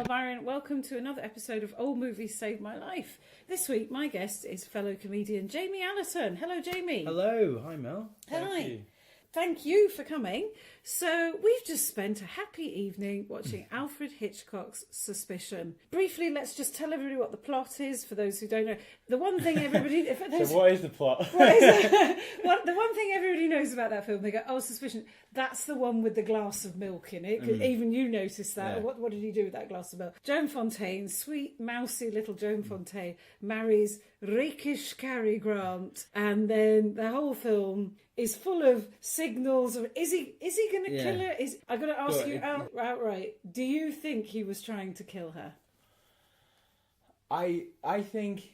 Byron. Welcome to another episode of Old Movies Saved My Life. This week, my guest is fellow comedian Jamie Allerton. Hello, Jamie. Hello. Hi, Mel. Hi. Thank you for coming. So, we've just spent a happy evening watching Alfred Hitchcock's Suspicion. Briefly, let's just tell everybody what the plot is, for those who don't know. The one thing everybody... So what is the plot? The one thing everybody knows about that film, they go, oh, Suspicion, that's the one with the glass of milk in it. Even you noticed that. Yeah. What did he do with that glass of milk? Joan Fontaine, sweet, mousy little Joan Fontaine, marries rakish Cary Grant, and then the whole film is full of signals of is he going to kill her? I got to ask you outright. Do you think he was trying to kill her? I think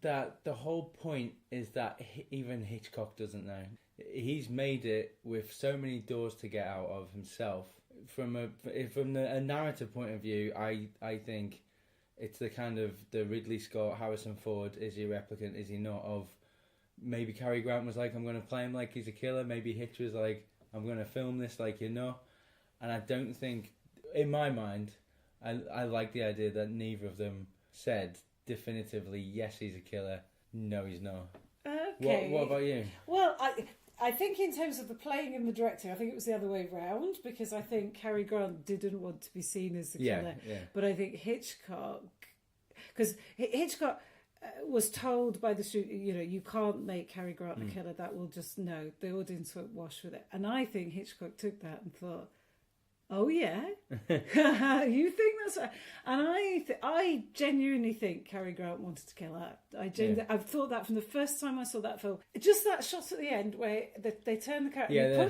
that the whole point is that even Hitchcock doesn't know. He's made it with so many doors to get out of himself. From a narrative point of view, I think it's the kind of the Ridley Scott, Harrison Ford, is he a replicant, is he not, of maybe Cary Grant was like, I'm going to play him like he's a killer. Maybe Hitch was like, I'm going to film this like you're not. And I don't think, in my mind, I like the idea that neither of them said definitively, yes, he's a killer, no, he's not. Okay. What about you? Well, I think in terms of the playing and the directing, I think it was the other way round, because I think Cary Grant didn't want to be seen as the killer. Yeah. But I think Hitchcock, because Hitchcock was told by the studio, you can't make Cary Grant the killer. That will just, no, the audience won't wash with it. And I think Hitchcock took that and thought, oh yeah, you think that's right? And I genuinely think Cary Grant wanted to kill her. I've thought that from the first time I saw that film. Just that shot at the end where they turn the character. Yeah,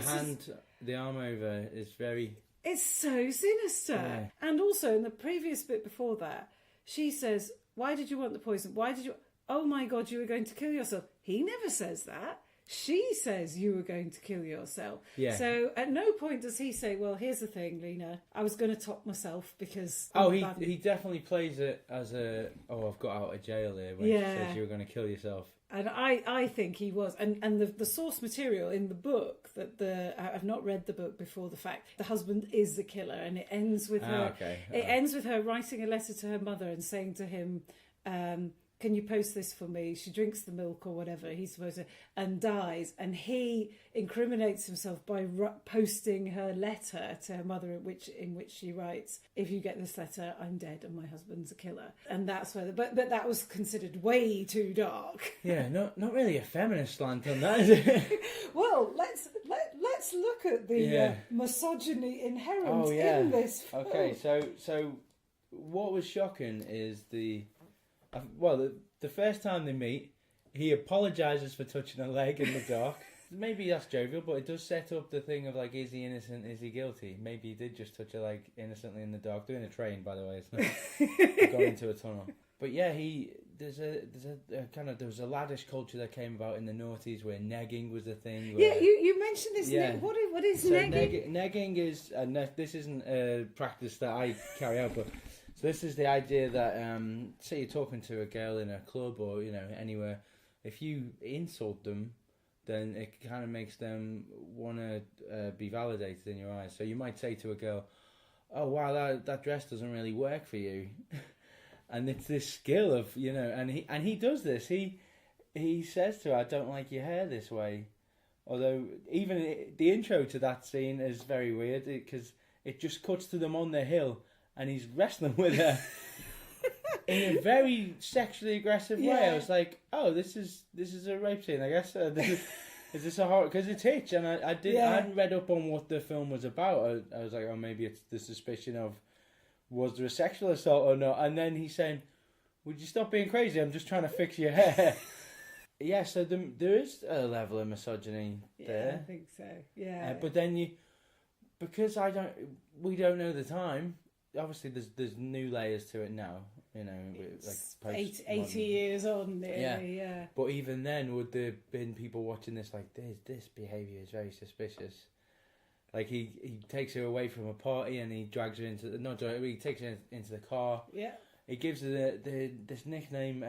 the arm over is very... It's so sinister. Yeah. And also in the previous bit before that, she says, why did you want the poison? Why did you... Oh my God, you were going to kill yourself. He never says that. She says you were going to kill yourself. Yeah. So at no point does he say, well, here's the thing, Lena, I was going to top myself because... He definitely plays it as a, I've got out of jail here when she says you were going to kill yourself. And I think he was. And the source material in the book, I've not read the book before the fact, the husband is the killer, and it ends with her... Okay. It ends with her writing a letter to her mother and saying to him... can you post this for me? She drinks the milk or whatever he's supposed to, and dies. And he incriminates himself by posting her letter to her mother, in which she writes, "If you get this letter, I'm dead, and my husband's a killer." And that's where. But that was considered way too dark. Yeah, not really a feminist slant on that, is it? Well, let's look at the misogyny inherent in this film. Okay, so what was shocking is the first time they meet, he apologises for touching her leg in the dark. Maybe that's jovial, but it does set up the thing of like, is he innocent, is he guilty? Maybe he did just touch her leg innocently in the dark. Doing a train, by the way, it's not going into a tunnel. But yeah, there was a laddish culture that came about in the noughties where negging was a thing. Yeah, you mentioned this. Yeah. What is negging? Negging is, and this isn't a practice that I carry out, but... So this is the idea that, say you're talking to a girl in a club or, anywhere, if you insult them, then it kind of makes them want to be validated in your eyes. So you might say to a girl, oh, wow, that dress doesn't really work for you. And it's this skill of, and he does this. He says to her, I don't like your hair this way. Although even the intro to that scene is very weird because it just cuts to them on the hill. And he's wrestling with her in a very sexually aggressive way. I was like, "Oh, this is a rape scene, I guess." Is this a horror? Because it's Hitch, and I hadn't read up on what the film was about. I was like, "Oh, maybe it's the suspicion of was there a sexual assault or not?" And then he's saying, "Would you stop being crazy? I'm just trying to fix your hair." Yeah, so there is a level of misogyny there. Yeah, I think so. Yeah, but then because we don't know the time. Obviously, there's new layers to it now, like 80 years on nearly, yeah. But even then, would there have been people watching this like, this behaviour is very suspicious? Like, he takes her away from a party and he drags her he takes her into the car. Yeah. He gives her this nickname,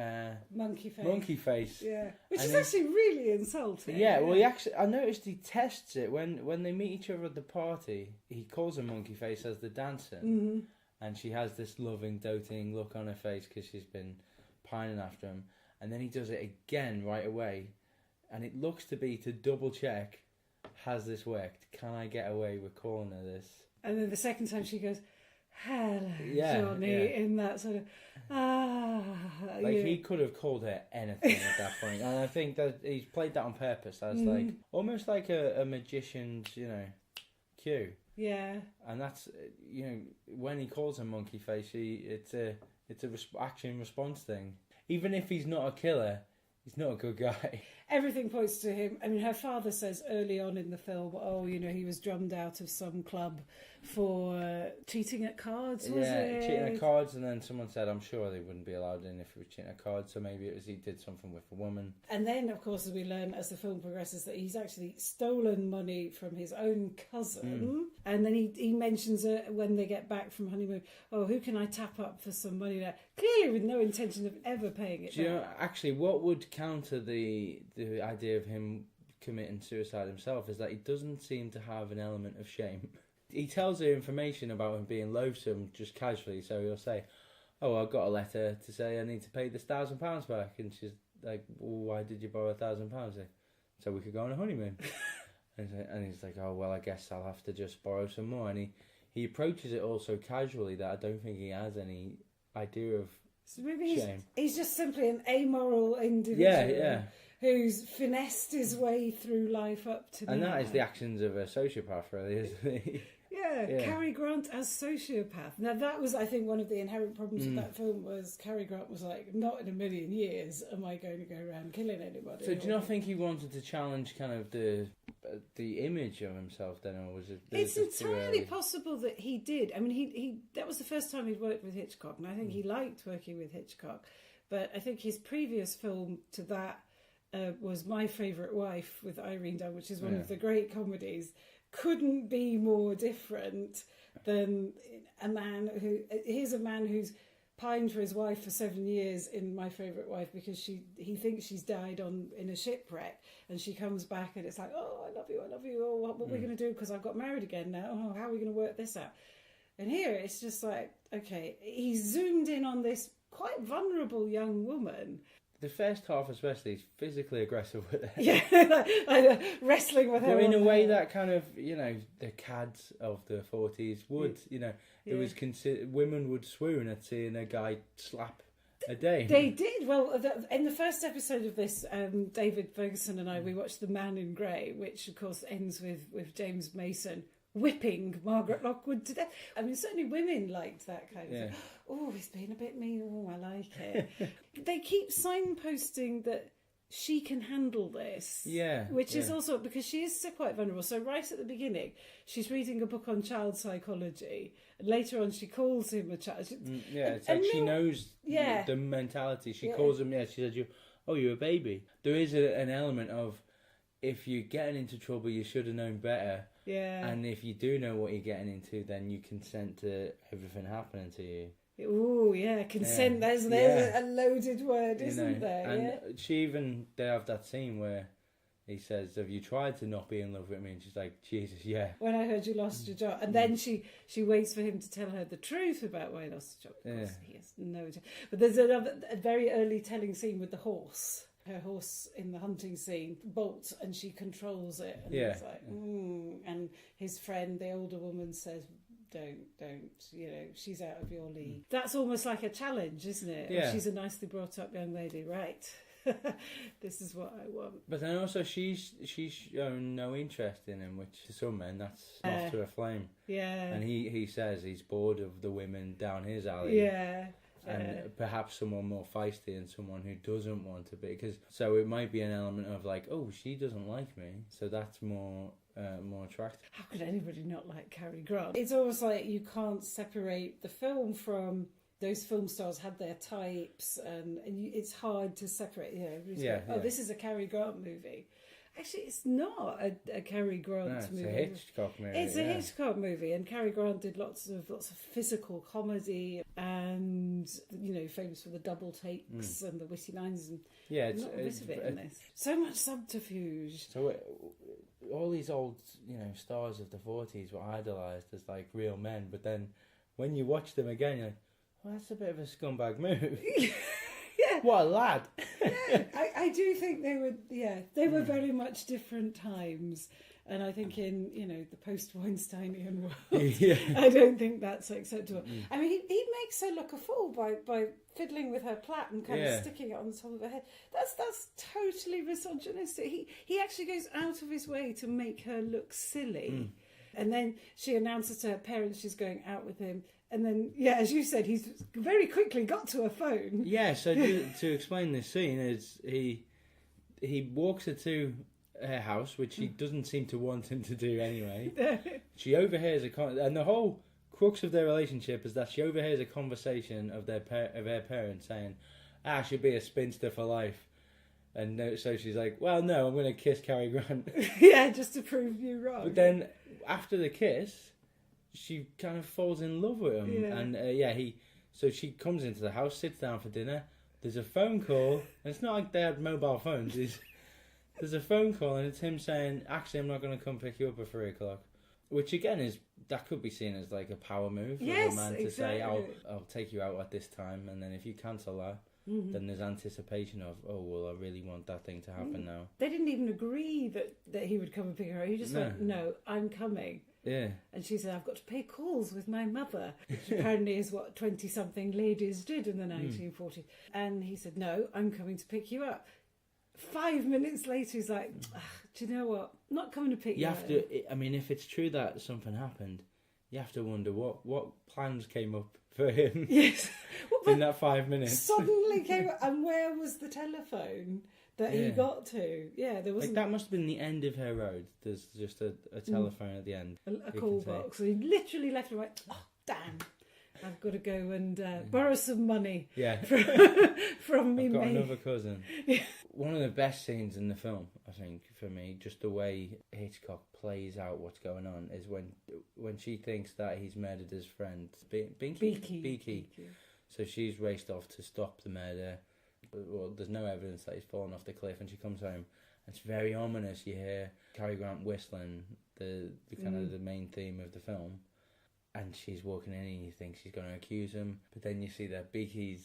Monkey Face. Monkey Face. Yeah, which is actually really insulting. Yeah, well, I noticed he tests it when they meet each other at the party. He calls her Monkey Face as the dancer, and she has this loving, doting look on her face because she's been pining after him, and then he does it again right away, and it looks to be to double check, has this worked? Can I get away with calling her this? And then the second time she goes, hello, Yeah, Johnny, yeah. in that sort of, He could have called her anything at that point, and I think that he's played that on purpose. That's like almost like a magician's, cue. Yeah. And that's, when he calls her monkey face, it's a action response thing. Even if he's not a killer, he's not a good guy. Everything points to him. I mean, her father says early on in the film, he was drummed out of some club for cheating at cards, was it? Cheating at cards, and then someone said, I'm sure they wouldn't be allowed in if he was cheating at cards, so maybe it was he did something with a woman. And then, of course, as we learn as the film progresses, that he's actually stolen money from his own cousin. And then he mentions it when they get back from honeymoon, who can I tap up for some money there? Clearly with no intention of ever paying it back. Actually, what would counter the idea of him committing suicide himself is that he doesn't seem to have an element of shame. He tells her information about him being loathsome just casually, so he'll say, I've got a letter to say I need to pay this £1,000 back, and she's like, well, why did you borrow £1,000? So we could go on a honeymoon. And he's like, I guess I'll have to just borrow some more, and he approaches it all so casually that I don't think he has any idea of so maybe shame. He's just simply an amoral individual. Yeah. Who's finessed his way through life up to now. And that is the actions of a sociopath, really, isn't he? Yeah, Cary Grant as sociopath. Now that was, I think, one of the inherent problems with that film was Cary Grant was like, not in a million years am I going to go around killing anybody. So do you not think he wanted to challenge kind of the image of himself then, or was it? It's entirely possible that he did. I mean, he that was the first time he'd worked with Hitchcock, and I think he liked working with Hitchcock. But I think his previous film to that was My Favourite Wife with Irene Dunne, which is one of the great comedies. Couldn't be more different than a man here's a man who's pined for his wife for 7 years in My Favourite Wife because he thinks she's died in a shipwreck, and she comes back and it's like, I love you, what are we going to do because I've got married again now, how are we going to work this out? And here it's just like, okay, he's zoomed in on this quite vulnerable young woman. The first half especially is physically aggressive with her. Yeah, wrestling with her. But in a way that kind of, the cads of the 40s would, it was women would swoon at seeing a guy slap a dame. They did. Well, in the first episode of this, David Ferguson and I, we watched The Man in Grey, which of course ends with James Mason whipping Margaret Lockwood to death. I mean, certainly women liked that kind of thing. Oh, he's being a bit mean. Oh, I like it. They keep signposting that she can handle this. Yeah. Which is also because she is so quite vulnerable. So right at the beginning, she's reading a book on child psychology. And later on, she calls him a child. It's like she knows the mentality. She calls him, she said, you're a baby. There is an element of, if you're getting into trouble, you should have known better. Yeah. And if you do know what you're getting into, then you consent to everything happening to you. Oh, yeah, consent. There's a loaded word, isn't there? And they have that scene where he says, have you tried to not be in love with me? And she's like, Jesus, yeah. When I heard you lost your job. And then she waits for him to tell her the truth about why he lost his job. Of course, he has no idea. But there's a very early telling scene with the horse. Her horse in the hunting scene bolts and she controls it. And it's like, and his friend, the older woman, says, don't, she's out of your league. That's almost like a challenge, isn't it? Yeah. She's a nicely brought up young lady, right? This is what I want. But then also she's shown no interest in him, which to some men that's off to a flame. Yeah. And he says he's bored of the women down his alley. Yeah. And perhaps someone more feisty and someone who doesn't want to be. So it might be an element of like, she doesn't like me, so that's more attractive. How could anybody not like Cary Grant? It's almost like you can't separate the film from those film stars had their types, and it's hard to separate. This is a Cary Grant movie. Actually, it's not a Cary Grant movie. It's a Hitchcock movie. It's a Hitchcock movie, and Cary Grant did lots of physical comedy, and famous for the double takes and the witty lines, and not a bit of it in this. So much subterfuge. So all these old, stars of the 40s were idolised as like real men, but then when you watch them again, you're like, well, that's a bit of a scumbag move. Yeah. What a lad. Yeah, I do think they were very much different times. And I think in, the post-Weinsteinian world, I don't think that's acceptable. I mean, he makes her look a fool by fiddling with her plait and kind of sticking it on the top of her head. That's totally misogynistic. He actually goes out of his way to make her look silly. And then she announces to her parents she's going out with him. And then, as you said, he's very quickly got to a phone. Yeah, so to explain this scene, is he walks her to her house, which she doesn't seem to want him to do anyway. She overhears and the whole crux of their relationship is that she overhears a conversation of her parents saying, she'll be a spinster for life. And so she's like, well, no, I'm going to kiss Cary Grant. Just to prove you wrong. But then, after the kiss, she kind of falls in love with him. And, so she comes into the house, sits down for dinner. There's a phone call. And it's not like they had mobile phones. There's a phone call, and it's him saying, actually, I'm not going to come pick you up at 3 o'clock. Which, again, that could be seen as like a power move for a man to say, I'll take you out at this time, and then if you cancel that, then there's anticipation of, oh, well, I really want that thing to happen now. They didn't even agree that he would come and pick her up. He just went, no, I'm coming. Yeah. And she said, I've got to pay calls with my mother, which apparently is what 20-something ladies did in the 1940s. And he said, no, I'm coming to pick you up. 5 minutes later, he's like, do you know what? I'm not coming to pick you up. I mean, if it's true that something happened, you have to wonder what plans came up for him in that 5 minutes. Suddenly came up, and where was the telephone that he got to? Yeah, there wasn't. Like, that must have been the end of her road. There's just a telephone at the end. A call box. So he literally left and went, oh, damn. I've got to go and borrow some money from me. I've got another cousin. One of the best scenes in the film, I think, for me, just the way Hitchcock plays out what's going on, is when she thinks that he's murdered his friend, Beaky. So she's raced off to stop the murder. Well, there's no evidence that he's fallen off the cliff, and she comes home. It's very ominous. You hear Cary Grant whistling the kind of the main theme of the film. And she's walking in and you think she's going to accuse him. But then you see that Beaky's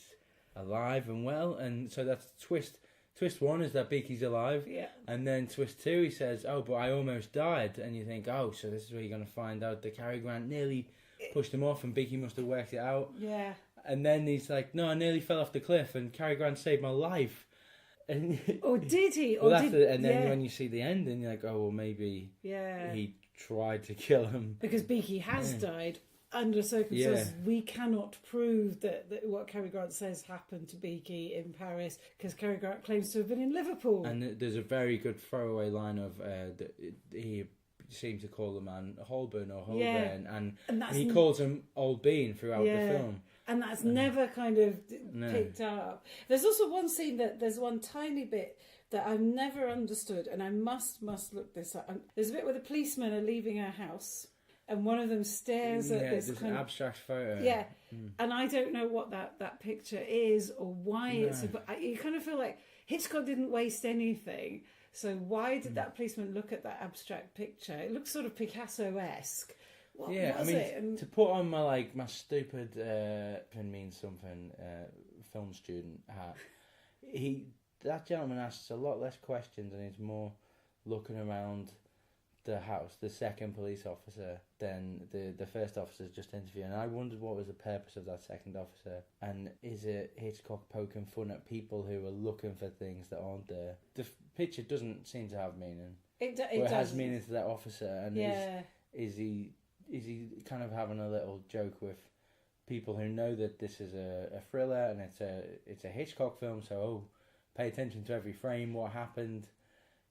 alive and well. And so that's twist. Twist 1 is that Beaky's alive. Yeah. And then twist 2, he says, oh, but I almost died. And you think, oh, so this is where you're going to find out that Cary Grant nearly pushed him off and Beaky must have worked it out. Yeah. And then he's like, no, I nearly fell off the cliff and Cary Grant saved my life. And or did he? And then when you see the ending, you're like, oh, well, maybe he tried to kill him. Because Beaky has died under circumstances we cannot prove that what Cary Grant says happened to Beaky in Paris, because Cary Grant claims to have been in Liverpool. And there's a very good throwaway line of he seemed to call the man Holborn or Holborn, and he calls him Old Bean throughout the film. And that's never kind of picked up. There's also one scene there's one tiny bit that I've never understood, and I must look this up. There's a bit where the policemen are leaving our house, and one of them stares at this kind of abstract photo. Yeah, and I don't know what that picture is or why it's. But you kind of feel like Hitchcock didn't waste anything. So why did that policeman look at that abstract picture? It looks sort of Picasso-esque. What was it? And to put on my stupid can mean something film student hat, that gentleman asks a lot less questions and he's more looking around the house, the second police officer, than the first officer's just interviewing. And I wondered what was the purpose of that second officer, and is it Hitchcock poking fun at people who are looking for things that aren't there? The picture doesn't seem to have meaning. It has meaning to that officer, and is he kind of having a little joke with people who know that this is a thriller and it's a Hitchcock film, so pay attention to every frame, what happened,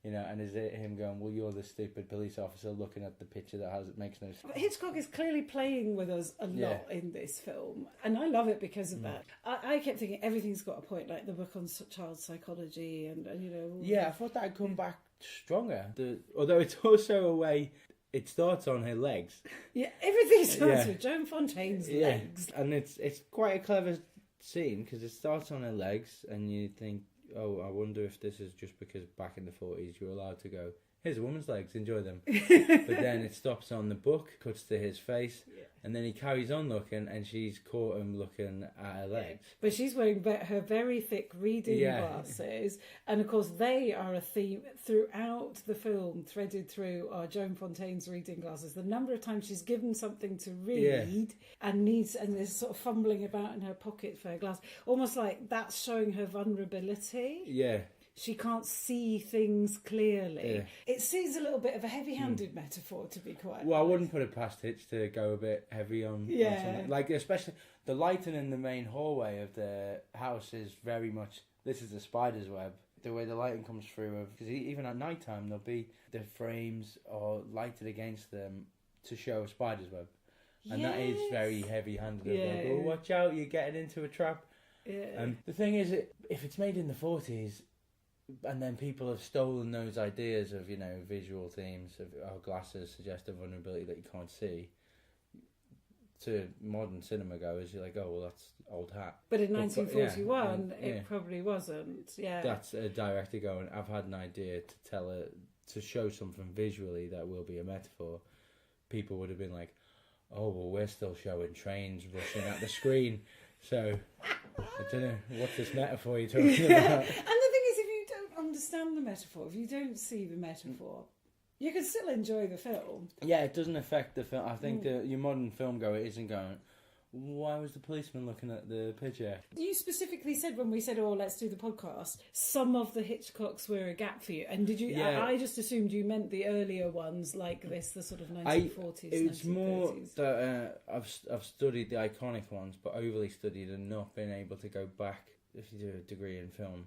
and is it him going, well, you're the stupid police officer looking at the picture that makes no sense. But Hitchcock is clearly playing with us a lot in this film, and I love it because of that. I kept thinking everything's got a point, like the book on child psychology and I thought that had come back stronger, although it's also a way. It starts on her legs. Yeah, everything starts with Joan Fontaine's legs. And it's quite a clever scene because it starts on her legs and you think, oh, I wonder if this is just because back in the 40s you were allowed to go here's a woman's legs, enjoy them. But then it stops on the book, cuts to his face, and then he carries on looking, and she's caught him looking at her legs. But she's wearing her very thick reading glasses, and of course they are a theme throughout the film, threaded through are Joan Fontaine's reading glasses. The number of times she's given something to read and is sort of fumbling about in her pocket for her glass, almost like that's showing her vulnerability. Yeah. She can't see things clearly. Yeah. It seems a little bit of a heavy-handed metaphor, to be quite honest. I wouldn't put it past Hitch to go a bit heavy on something. Like, especially the lighting in the main hallway of the house is very much, this is a spider's web. The way the lighting comes through, because even at night time, there'll be the frames are lighted against them to show a spider's web. And that is very heavy-handed. Like, oh, watch out, you're getting into a trap. Yeah. The thing is, if it's made in the 40s, and then people have stolen those ideas of, visual themes of glasses suggest a vulnerability that you can't see. To modern cinema goers, you're like, oh, well, that's old hat. But in 1941, it probably wasn't. Yeah, that's a director going, I've had an idea to show something visually that will be a metaphor. People would have been like, oh, well, we're still showing trains rushing at the screen, so I don't know, what's this metaphor you're talking about? Understand the metaphor, if you don't see the metaphor, you can still enjoy the film. Yeah, it doesn't affect the film. I think your modern film goer isn't going, why was the policeman looking at the picture? You specifically said when we said, oh, let's do the podcast, some of the Hitchcocks were a gap for you. And did you? Yeah. I just assumed you meant the earlier ones like this, the sort of 1940s, It's 1930s. More that I've studied the iconic ones, but overly studied and not been able to go back. If you do a degree in film,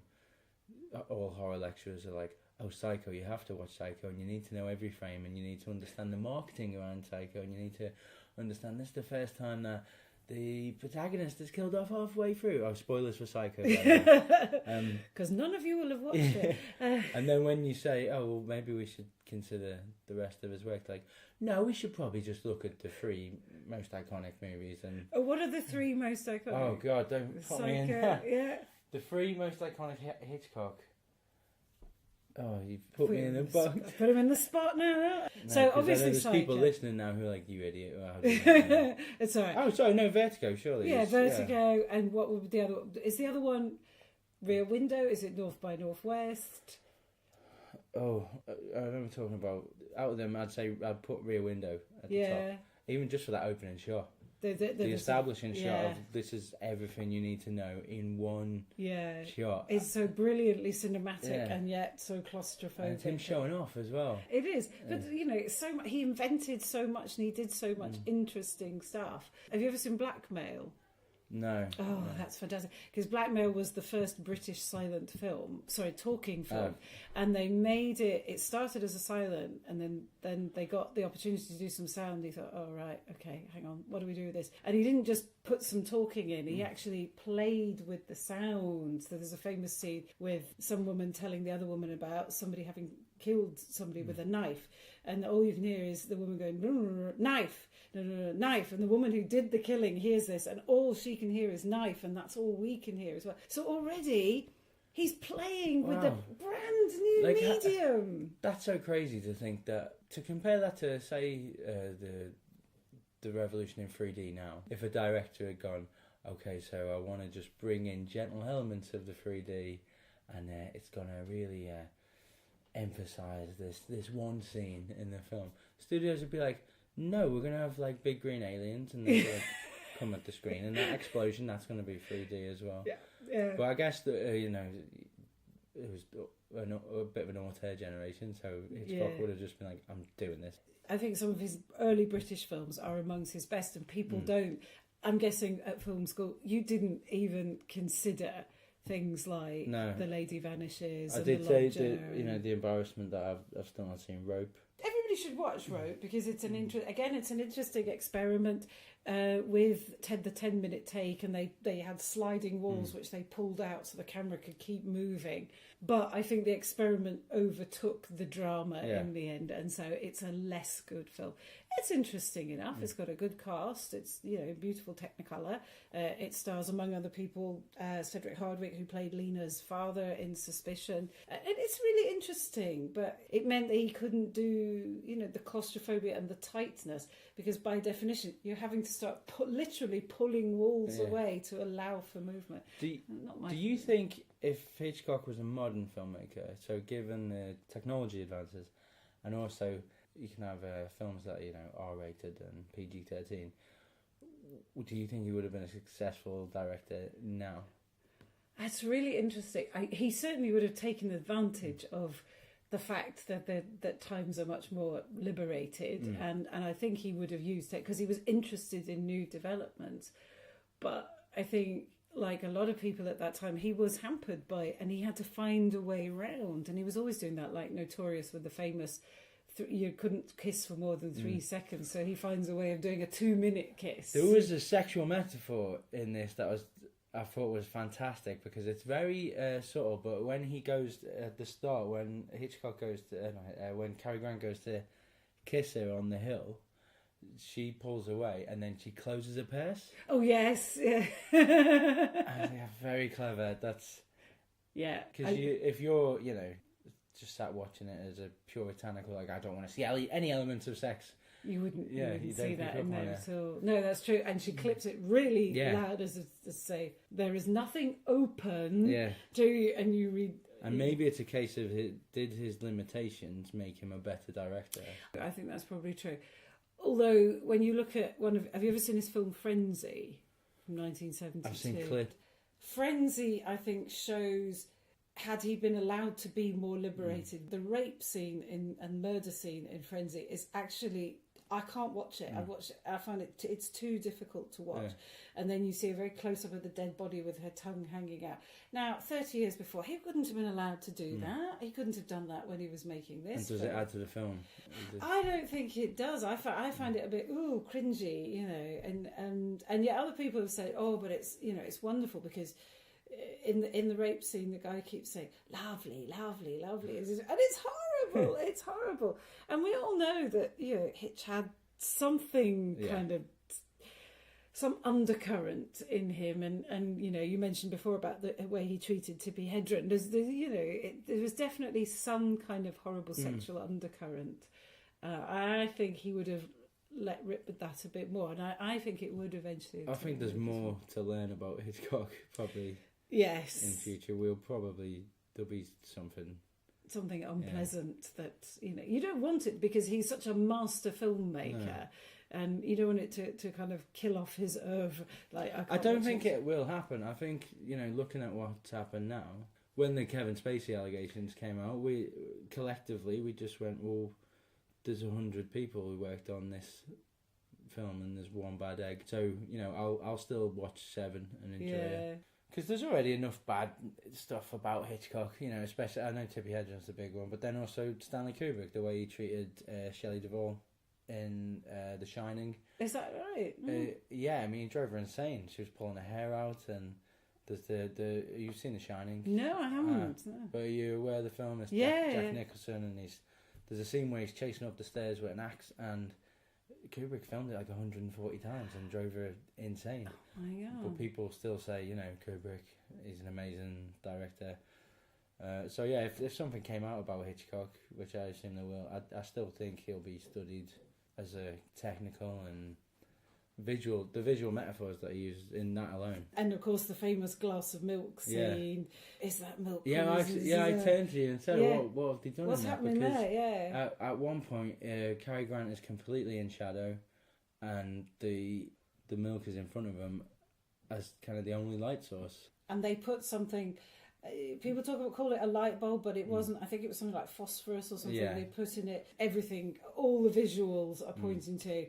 all horror lecturers are like, oh, Psycho, you have to watch Psycho, and you need to know every frame, and you need to understand the marketing around Psycho, and you need to understand this is the first time that the protagonist is killed off halfway through. Oh, spoilers for Psycho. Because none of you will have watched it. And then when you say, oh, well, maybe we should consider the rest of his work, like, no, we should probably just look at the 3 most iconic movies. And what are the 3 most iconic? Oh, God, don't put me in there. Yeah. The 3 most iconic Hitchcock. Oh, you put me in the box. Put him in the spot now. No, so obviously, there's people listening now who are like, you idiot. It's all right. Oh, sorry, no, Vertigo, surely. Yeah, Vertigo. Yeah. And what would be the other? Is the other one Rear Window? Is it North by Northwest? Oh, I remember talking about, out of them, I'd put Rear Window at the top. Even just for that opening shot. The establishing shot of this is everything you need to know in one shot. It's so brilliantly cinematic and yet so claustrophobic. And it's him showing off as well. It is. But, it's so much, he invented so much and he did so much interesting stuff. Have you ever seen Blackmail? No. Oh, no. That's fantastic. Because Blackmail was the first British talking film. And they made it started as a silent, and then they got the opportunity to do some sound. He thought, oh, right, okay, hang on, what do we do with this? And he didn't just put some talking in, he actually played with the sound. So there's a famous scene with some woman telling the other woman about somebody having killed somebody with a knife. And all you can hear is the woman going, knife, knife. And the woman who did the killing hears this, and all she can hear is knife, and that's all we can hear as well. So already he's playing with a brand new medium. That's so crazy to think that, to compare that to, say, the revolution in 3D now. If a director had gone, okay, so I want to just bring in gentle elements of the 3D, and it's going to really emphasise this one scene in the film. Studios would be like, no, we're going to have like big green aliens and they're going to come at the screen, and that explosion, that's going to be 3D as well. Yeah. But I guess that it was a bit of an auteur generation, so Hitchcock would have just been like, I'm doing this. I think some of his early British films are amongst his best, and people don't. I'm guessing at film school you didn't even consider things like The Lady Vanishes. I did say the embarrassment that I've still not seen Rope. Everybody should watch Rope because it's an interesting experiment. with the 10-minute take, and they had sliding walls which they pulled out so the camera could keep moving. But I think the experiment overtook the drama in the end, and so it's a less good film. It's interesting enough. It's got a good cast. It's, beautiful Technicolor. It stars, among other people, Cedric Hardwicke, who played Lena's father in Suspicion. And it's really interesting, but it meant that he couldn't do, the claustrophobia and the tightness, because by definition, you're having to start literally pulling walls away to allow for movement. Do you think if Hitchcock was a modern filmmaker, so given the technology advances, and also you can have films that R-rated and PG-13, do you think he would have been a successful director now? That's really interesting. He certainly would have taken advantage of the fact that times are much more liberated, and I think he would have used it because he was interested in new developments. But I think, like a lot of people at that time, he was hampered by it, and he had to find a way around. And he was always doing that, like Notorious with the famous, you couldn't kiss for more than 3 seconds, so he finds a way of doing a 2-minute kiss. There was a sexual metaphor in this that I thought was fantastic, because it's very subtle, but when he goes at the start, when Hitchcock goes to, when Cary Grant goes to kiss her on the hill, she pulls away and then she closes her purse. Oh yes, yeah. Very clever. That's because if you're just sat watching it as a puritanical, like, I don't want to see any elements of sex, you wouldn't see that in there at all. No, that's true. And she clips it really loud as to say, there is nothing open to you, and you read. And maybe it's a case of, did his limitations make him a better director? I think that's probably true. Although, when you look at have you ever seen his film Frenzy from 1972? I've seen clips. Frenzy, I think, shows, had he been allowed to be more liberated, the rape scene and murder scene in Frenzy is actually, I can't watch it. I find it's too difficult to watch. And then you see a very close up of the dead body with her tongue hanging out. Now, 30 years before, he wouldn't have been allowed to do that. He couldn't have done that when he was making this. And does it add to the film? I don't think it does. I find it a bit cringy, and yet other people have said, oh, but it's it's wonderful, because in the rape scene, the guy keeps saying, lovely, lovely, lovely. And it's horrible. It's horrible. And we all know that, Hitch had something kind of, some undercurrent in him. And you mentioned before about the way he treated Tippi Hedren. There was definitely some kind of horrible sexual undercurrent. I think he would have let rip with that a bit more. And I think it would eventually. I think there's more to learn about Hitchcock, probably. Yes. In future, there'll be something unpleasant that you don't want it, because he's such a master filmmaker, and you don't want it to kind of kill off his oeuvre. Like, I don't think it will happen. I think looking at what's happened now, when the Kevin Spacey allegations came out, we collectively just went, well, there's 100 people who worked on this film, and there's one bad egg. So I'll still watch Seven and enjoy it. Because there's already enough bad stuff about Hitchcock, especially, I know Tippi Hedren's the big one, but then also Stanley Kubrick, the way he treated Shelley Duvall in The Shining. Is that right? Yeah, I mean, he drove her insane. She was pulling her hair out, and there's you've seen The Shining? No, I haven't. No. But are you aware of the film? It's Jack Nicholson, and there's a scene where he's chasing up the stairs with an axe, and Kubrick filmed it like 140 times and drove her insane. Oh my God. But people still say, Kubrick is an amazing director. So yeah, if something came out about Hitchcock, which I assume there will, I still think he'll be studied as a technical and the visual metaphors that he used in that alone. And of course the famous glass of milk scene. Is that milk? I turned to you and said, what have they done? What's happening there? Yeah. At one point, Cary Grant is completely in shadow, and the milk is in front of him as kind of the only light source. And they put something. People call it a light bulb, but it wasn't. I think it was something like phosphorus or something. They put in it. Everything, all the visuals are pointing to,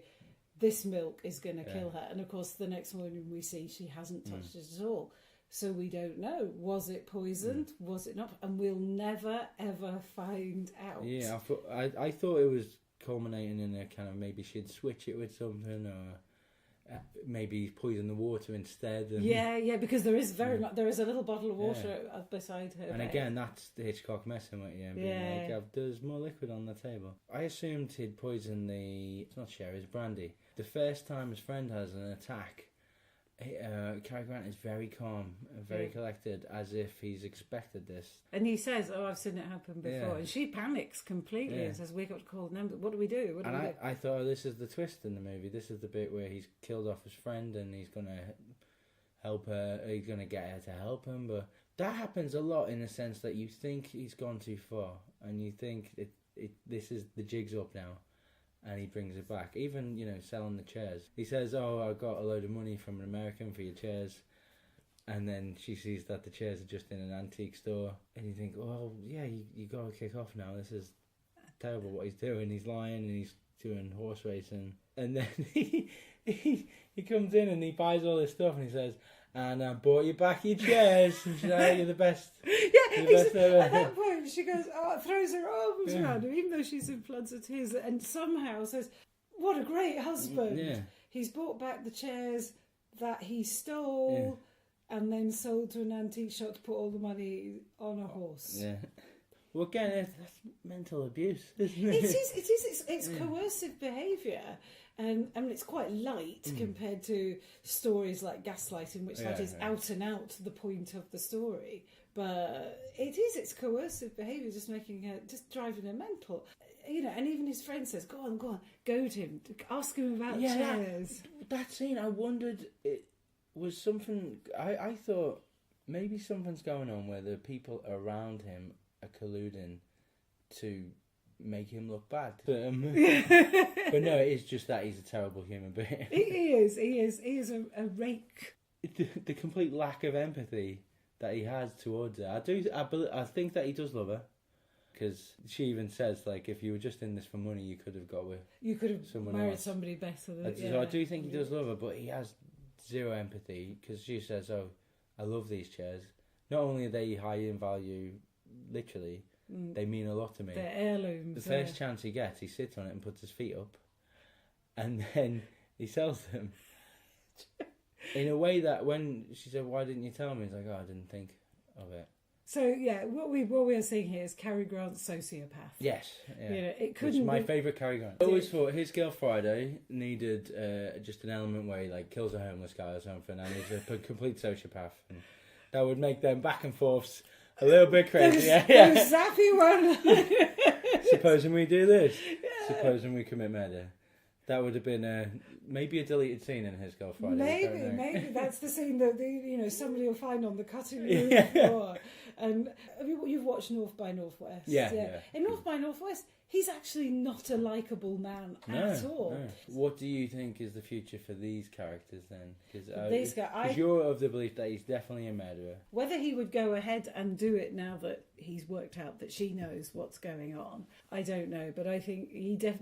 this milk is going to kill her. And of course, the next morning we see she hasn't touched it at all. So we don't know. Was it poisoned? Was it not? And we'll never, ever find out. Yeah, I thought it was culminating in a kind of, maybe she'd switch it with something, or maybe poison the water instead. And, because there is there is a little bottle of water beside her. And bed. again, that's the Hitchcock messing with you and being like, there's more liquid on the table. I assumed he'd poison it's not sherry, it's brandy. The first time his friend has an attack, Cary Grant is very calm, very collected, as if he's expected this. And he says, I've seen it happen before. And she panics completely and says, we got to call them. What do we do? I thought, this is the twist in the movie. This is the bit where he's killed off his friend and he's going to help her. He's going to get her to help him. But that happens a lot in the sense that you think he's gone too far and you think this is the jig's up now. And he brings it back. Even, selling the chairs. He says, I got a load of money from an American for your chairs. And then she sees that the chairs are just in an antique store. And you think, you got to kick off now. This is terrible what he's doing. He's lying and he's doing horse racing. And then he comes in and he buys all this stuff and he says, and I bought you back your chairs. And she's like, you're the best. You're the best ever. At that point, she goes, throws her arms around him, even though she's in floods of tears, and somehow says, what a great husband. Yeah. He's bought back the chairs that he stole and then sold to an antique shop to put all the money on a horse. Yeah. Well, again, that's mental abuse, isn't it? It is. It's coercive behaviour. And it's quite light compared to stories like Gaslighting, which that is out and out the point of the story. But it's coercive behaviour, just driving her mental. And even his friend says, go on, goad him, ask him about chairs. That scene, I wondered, it was something, I thought maybe something's going on where the people around him are colluding to make him look bad. But no, it is just that he's a terrible human being. He is a rake. The complete lack of empathy that he has towards her. I think that he does love her, because she even says, like, if you were just in this for money, you could have married somebody better than. So I do think he does love her, but he has zero empathy, because she says, I love these chairs. Not only are they high in value, literally, they mean a lot to me. They're heirlooms. The first chance he gets, he sits on it and puts his feet up, and then he sells them. In a way that when she said, why didn't you tell me? He's like, I didn't think of it. So, what we are seeing here is Cary Grant's sociopath. Yes. Yeah. It couldn't Which is my favourite Cary Grant. I always thought His Girl Friday needed just an element where he kills a homeless guy or something, and he's a complete sociopath. And that would make them back and forths a little bit crazy. Those zappy one. Supposing we do this. Supposing we commit murder. That would have been maybe a deleted scene in His Girl Friday. Maybe that's the scene that somebody will find on the cutting room floor. And you've watched North by Northwest. Yeah. In North by Northwest, he's actually not a likeable man at all. No. What do you think is the future for these characters then? Because you're of the belief that he's definitely a murderer. Whether he would go ahead and do it now that he's worked out that she knows what's going on, I don't know. But I think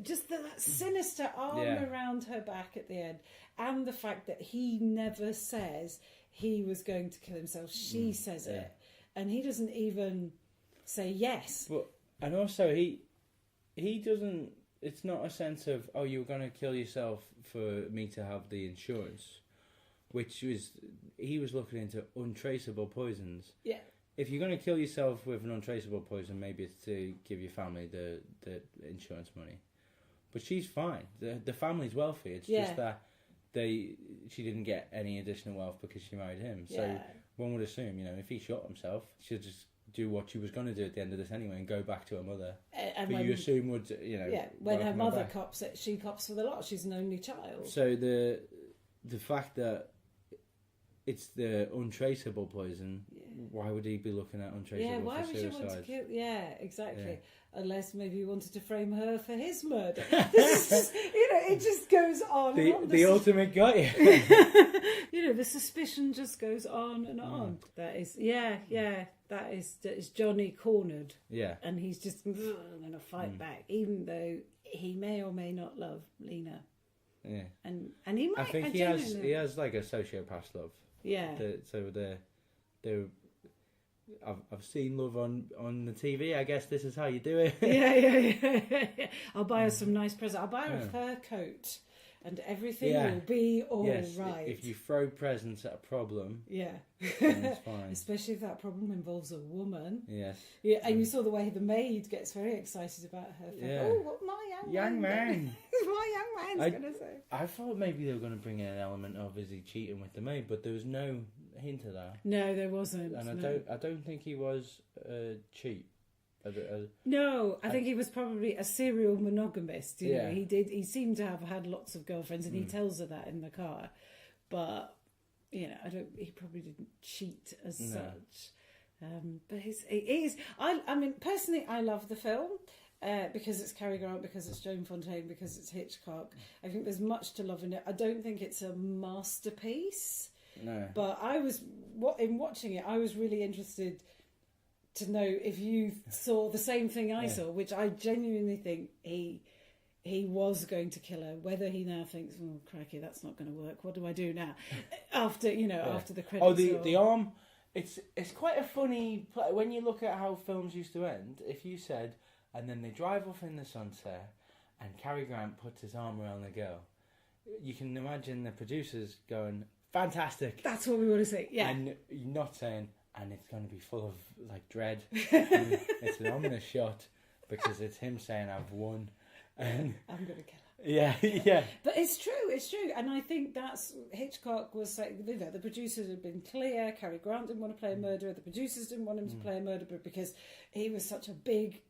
just that sinister arm around her back at the end, and the fact that he never says he was going to kill himself. She says it, and he doesn't even say yes. And also he doesn't. It's not a sense of, you were going to kill yourself for me to have the insurance, he was looking into untraceable poisons. Yeah. If you're going to kill yourself with an untraceable poison, maybe it's to give your family the insurance money. But she's fine. The family's wealthy. It's just that she didn't get any additional wealth because she married him. So one would assume, if he shot himself, she'd just do what she was going to do at the end of this anyway and go back to her mother. You assume would, when her mother cops it, she cops for the lot. She's an only child. So the fact that it's the untraceable poison, why would he be looking at untraceable why for would suicide? you want to kill? Yeah, exactly. Yeah. Unless maybe he wanted to frame her for his murder. This is just, it just goes on and on. The ultimate guy. The suspicion just goes on and on. That is, that is Johnny cornered. Yeah. And he's just going to fight back, even though he may or may not love Lena. Yeah. And he might. I think he has like a sociopath love. Yeah. I've seen love on the TV. I guess this is how you do it. Yeah. I'll buy her some nice present. I'll buy her a fur coat and everything Yeah. will be all Yes, right. if you throw presents at a problem, Yeah. then it's fine. Especially if that problem involves a woman. Yes. Yeah, and you saw the way the maid gets very excited about her. Yeah. Oh, what my young man. my young man's going to say. I thought maybe they were going to bring in an element of is he cheating with the maid, but there was no hint of that. No, there wasn't. And no. I don't think he was cheap. No, I think he was probably a serial monogamist. You know, Yeah. he seemed to have had lots of girlfriends, and he tells her that in the car. But you know, he probably didn't cheat as such. But it is. I mean, personally, I love the film. Because it's Cary Grant, because it's Joan Fontaine, because it's Hitchcock. I think there's much to love in it. I don't think it's a masterpiece. No. But in watching it, I was really interested to know if you saw the same thing I saw, which I genuinely think he was going to kill her. Whether he now thinks, "Oh, crikey, that's not going to work. What do I do now?" After the credits. Oh, the arm. It's quite a funny when you look at how films used to end. If you said, and then they drive off in the sunset, and Cary Grant puts his arm around the girl, you can imagine the producers going, "Fantastic." That's what we want to see. Yeah. And you're not saying, and it's going to be full of like dread. And it's an ominous shot because it's him saying, "I've won," and I'm going to kill her. yeah, yeah. But it's true, and I think that's Hitchcock was saying. You know, the producers had been clear. Cary Grant didn't want to play a murderer. The producers didn't want him to play a murderer because he was such a big,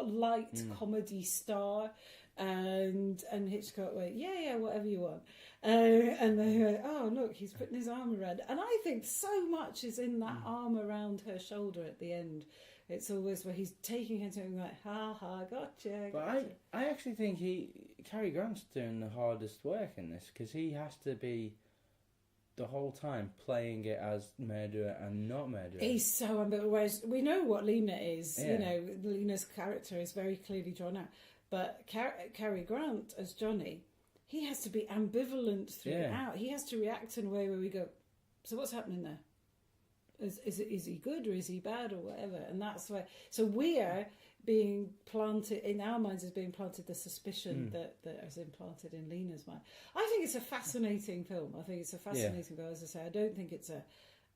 light comedy star. And Hitchcock went, yeah, whatever you want. And they went, oh, look, he's putting his arm around. And I think so much is in that arm around her shoulder at the end. It's always where he's taking her to him like, ha, gotcha. But I actually think Cary Grant's doing the hardest work in this because he has to be the whole time playing it as murderer and not murderer. He's so ambivalent. Whereas we know what Lena is. Yeah. You know, Lena's character is very clearly drawn out. But Cary Grant as Johnny, he has to be ambivalent throughout. Yeah. He has to react in a way where we go, so what's happening there? Is he good or is he bad or whatever? And that's why. So we're being planted in our minds is being planted the suspicion that is implanted in Lena's mind. I think it's a fascinating film. I think it's a fascinating film. As I say, I don't think it's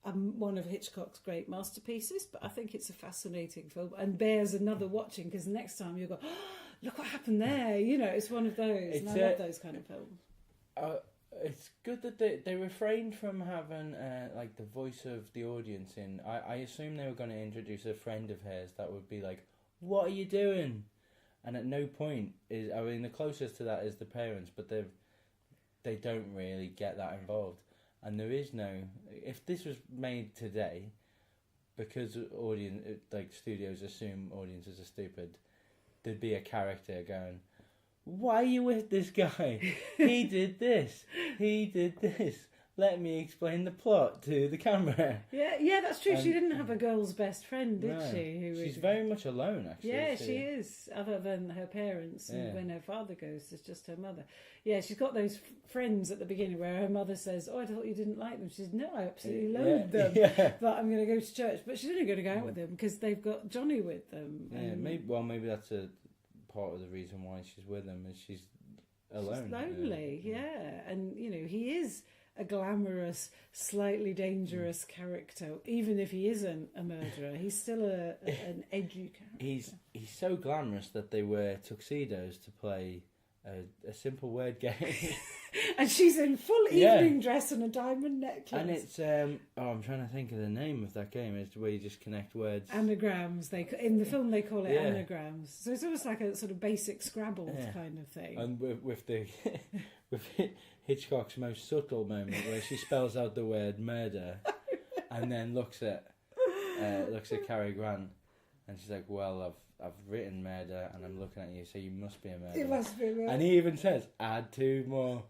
one of Hitchcock's great masterpieces, but I think it's a fascinating film and bears another watching because next time you'll go, oh, look what happened there. You know, it's one of those. And I love those kind of films. It's good that they refrained from having like the voice of the audience in. I assume they were going to introduce a friend of hers that would be like, "What are you doing?" And at no point is the closest to that is the parents, but they don't really get that involved. And there is no. If this was made today, because studios assume audiences are stupid, there'd be a character going, "Why are you with this guy? He did this. He did this. Let me explain the plot to the camera." Yeah, that's true. She didn't have a girl's best friend, did she? She's very much alone, actually. Yeah, she is. Other than her parents, and when her father goes, it's just her mother. Yeah, she's got those friends at the beginning where her mother says, "Oh, I thought you didn't like them." She says, "No, I absolutely loathe them, but I'm going to go to church." But she's only going to go out with them because they've got Johnny with them. Yeah, maybe that's a part of the reason why she's with him is she's alone. She's lonely, yeah. And you know, he is a glamorous, slightly dangerous character. Even if he isn't a murderer, he's still an edgy character. He's so glamorous that they wear tuxedos to play a simple word game. And she's in full evening dress and a diamond necklace. And it's I'm trying to think of the name of that game. It's where you just connect words. Anagrams. In the film they call it anagrams. So it's almost like a sort of basic Scrabble kind of thing. And with Hitchcock's most subtle moment where she spells out the word murder, and then looks at Cary Grant, and she's like, "Well, I've written murder, and I'm looking at you, so you must be a murderer." It must be a murderer. And he even says, "Add two more."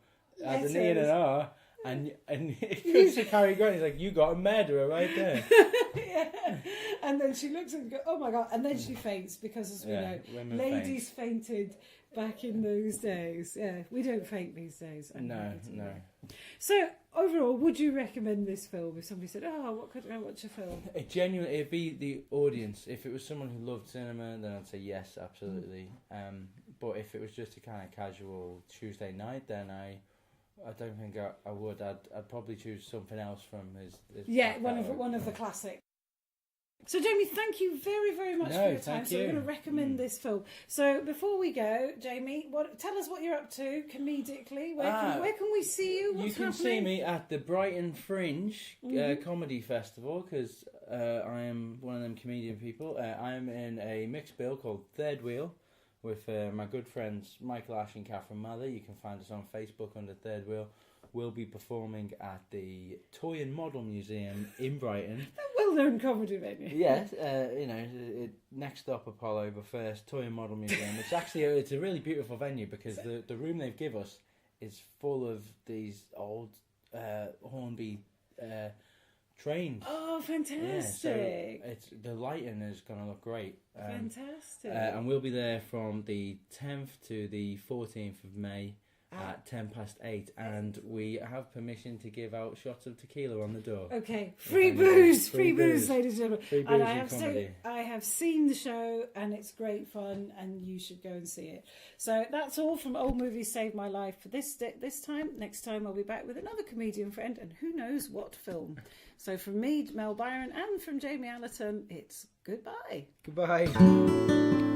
Add an E and an R, and it goes to Cary Grant. He's like, "You got a murderer right there." Yeah. And then she looks and goes, "Oh my God!" And then she faints because, as we know, ladies fainted back in those days. Yeah, we don't faint these days. No. So overall, would you recommend this film if somebody said, "Oh, what could I watch a film?" It'd be the audience. If it was someone who loved cinema, then I'd say yes, absolutely. But if it was just a kind of casual Tuesday night, then I don't think I would. I'd probably choose something else from his one of the classics. So, Jamie, thank you very, very much for your time. So, we're going to recommend this film. So, before we go, Jamie, tell us what you're up to comedically. Where can we see you? What's you can see me at the Brighton Fringe Comedy Festival, because I am one of them comedian people. I am in a mixed bill called Third Wheel with my good friends Michael Ash and Catherine Mather. You can find us on Facebook under Third Wheel. We'll be performing at the Toy and Model Museum in Brighton. A well-known comedy venue. Yes, next up Apollo, but first Toy and Model Museum. It's actually it's a really beautiful venue because the room they've given us is full of these old Hornby trains. Oh, fantastic! Yeah, so the lighting is going to look great. Fantastic. And we'll be there from the 10th to the 14th of May. At 8:10, and we have permission to give out shots of tequila on the door. Okay, free booze, ladies and gentlemen. Free booze and I have seen the show, and it's great fun, and you should go and see it. So that's all from Old Movies Saved My Life for this time. Next time I'll be back with another comedian friend, and who knows what film. So from me, Mel Byron, and from Jamie Allerton, it's goodbye. Goodbye.